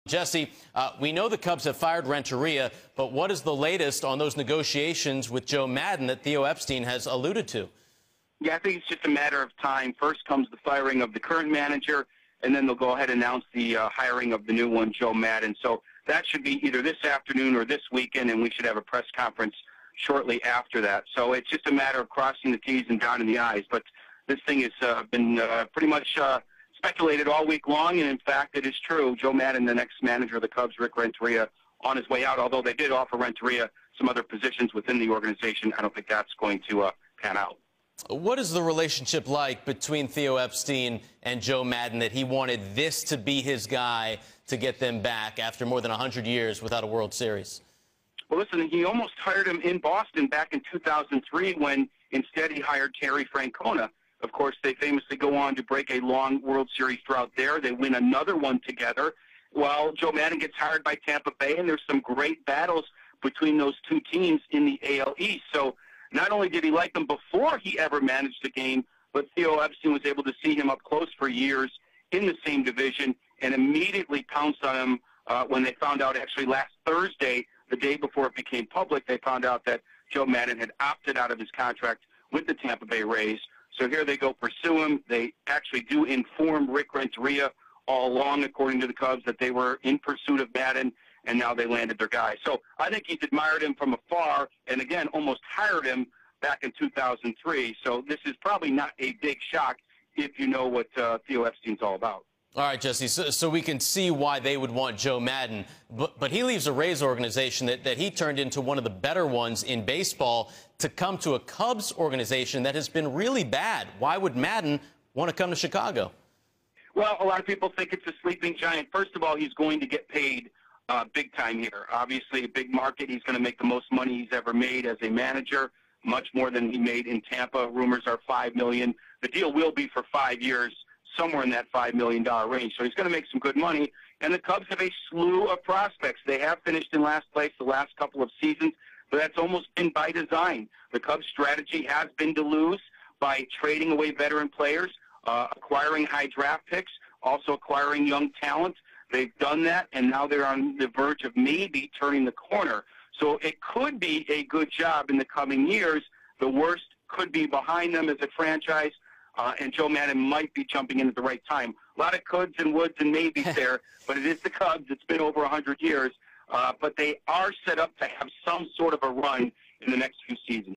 Jesse, we know the Cubs have fired Renteria, but what is the latest on those negotiations with Joe Maddon that Theo Epstein has alluded to? Yeah, I think it's just a matter of time. First comes the firing of the current manager, and then they'll go ahead and announce the hiring of the new one, Joe Maddon. So that should be either this afternoon or this weekend, and we should have a press conference shortly after that. So it's just a matter of crossing the T's and dotting the I's. But this thing has been pretty much speculated all week long, and in fact, it is true. Joe Maddon, the next manager of the Cubs, Rick Renteria, on his way out, although they did offer Renteria some other positions within the organization. I don't think that's going to pan out. What is the relationship like between Theo Epstein and Joe Maddon that he wanted this to be his guy to get them back after more than 100 years without a World Series? Well, listen, he almost hired him in Boston back in 2003 when instead he hired Terry Francona. Of course, they famously go on to break a long World Series drought there. They win another one together. Well, Joe Maddon gets hired by Tampa Bay, and there's some great battles between those two teams in the AL East. So not only did he like him before he ever managed the game, but Theo Epstein was able to see him up close for years in the same division and immediately pounced on him when they found out, actually last Thursday, the day before it became public, they found out that Joe Maddon had opted out of his contract with the Tampa Bay Rays. So here they go pursue him. They actually do inform Rick Renteria all along, according to the Cubs, that they were in pursuit of Maddon, and now they landed their guy. So I think he's admired him from afar and, again, almost hired him back in 2003. So this is probably not a big shock if you know what Theo Epstein's all about. All right, Jesse, so we can see why they would want Joe Maddon. But he leaves a Rays organization that he turned into one of the better ones in baseball to come to a Cubs organization that has been really bad. Why would Maddon want to come to Chicago? Well, a lot of people think it's a sleeping giant. First of all, he's going to get paid big time here. Obviously, a big market. He's going to make the most money he's ever made as a manager, much more than he made in Tampa. Rumors are $5 million. The deal will be for 5 years, somewhere in that $5 million range. So he's going to make some good money. And the Cubs have a slew of prospects. They have finished in last place the last couple of seasons, but that's almost been by design. The Cubs' strategy has been to lose by trading away veteran players, acquiring high draft picks, also acquiring young talent. They've done that, and now they're on the verge of maybe turning the corner. So it could be a good job in the coming years. The worst could be behind them as a franchise. And Joe Maddon might be jumping in at the right time. A lot of coulds and woulds and maybes there, but it is the Cubs. It's been over 100 years. But they are set up to have some sort of a run in the next few seasons.